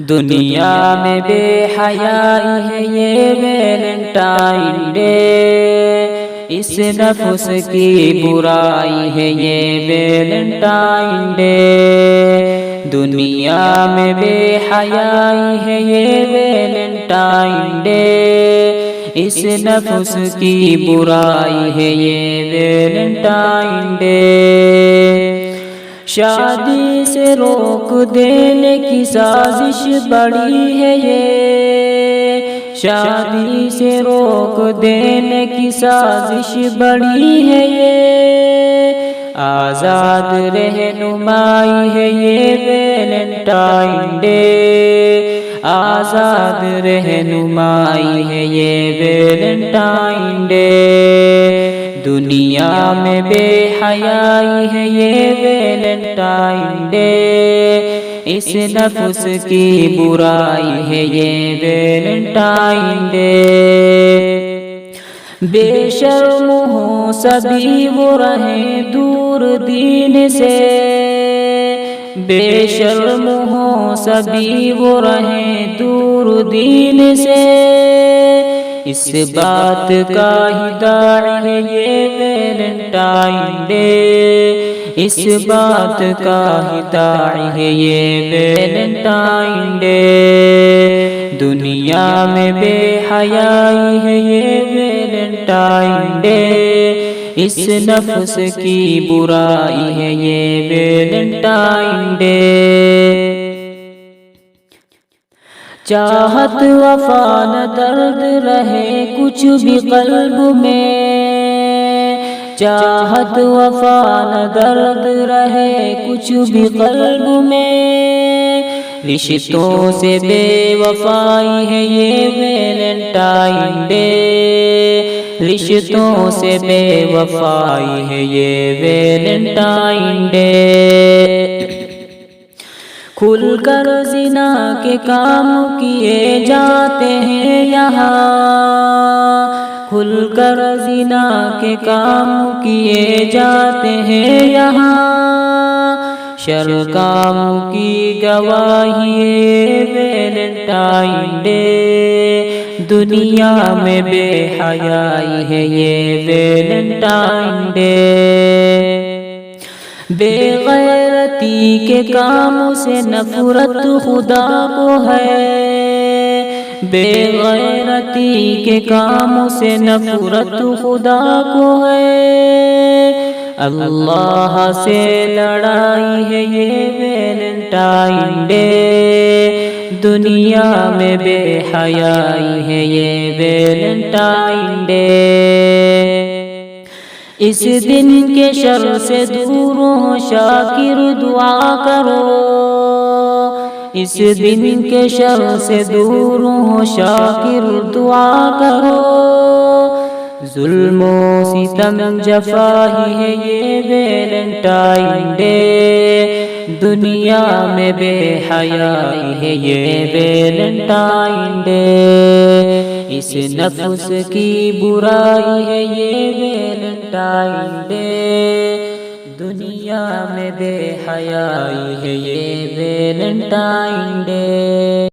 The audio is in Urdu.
دنیا میں بے حیائی ہے یہ ویلنٹائن ڈے، اس نفس کی برائی ہے یہ ویلنٹائن ڈے۔ دنیا میں بے حیائی ہے یہ ویلنٹائن ڈے، اس نفس کی برائی ہے یہ ویلنٹائن ڈے۔ شادی سے روک دینے کی سازش بڑی ہے یہ، شادی سے روک دینے کی سازش بڑی ہے یہ۔ آزاد رہنمائی ہے یہ ویلنٹائن ڈے، آزاد رہنمائی ہے یہ ویلنٹائن ڈے۔ دنیا میں بے حیائی ہے یہ ویلنٹائن ڈے، اس نفس کی برائی ہے یہ ویلنٹائن ڈے۔ بے شرم ہو سبھی وہ رہیں دور دین سے، بے شرم ہو سبھی وہ رہیں دور دین سے۔ اس بات کا ہی داعی ہے یہ ویلنٹائن ڈے، اس بات کا ہی داعی ہے یہ ویلنٹائن ڈے۔ دنیا میں بے حیائی ہے یہ ویلنٹائن ڈے، اس نفس کی برائی ہے یہ ویلنٹائن ڈے۔ چاہت وفا نہ درد رہے کچھ بھی قلب میں، چاہت وفا نہ درد رہے کچھ بھی قلب میں۔ رشتوں سے بے وفائی ہے یہ ویلنٹائن ڈے، رشتوں سے بے وفائی ہے یہ ویلنٹائن ڈے۔ کھل کر زنا کے کام کیے جاتے ہیں یہاں، کھل کر زنا کے کام کیے جاتے ہیں یہاں۔ شر کام کی گواہی ہے ویلنٹائن ڈے، دنیا میں بے حیائی ہے یہ ویلنٹائن ڈے۔ بے غیرتی کے کاموں سے نفرت خدا کو ہے، بے غیرتی کے کاموں سے نفرت خدا کو ہے۔ اللہ سے لڑائی ہے یہ ویلنٹائن ڈے، دنیا میں بے حیائی ہے یہ ویلنٹائن ڈے۔ اس دن کے شر سے دور ہو شاکر دعا کرو، اس دن کے شر سے دور ہو شاکر دعا کرو۔ ظلم و ستم جفا ہی ہے یہ ویلنٹائن ڈے، دنیا میں بے حیائی ہے یہ ویلنٹائن ڈے۔ اس نفس کی برائی ہے یہ ویلنٹائن ڈے، دنیا میں بے حیائی ہے یہ ویلنٹائن ڈے۔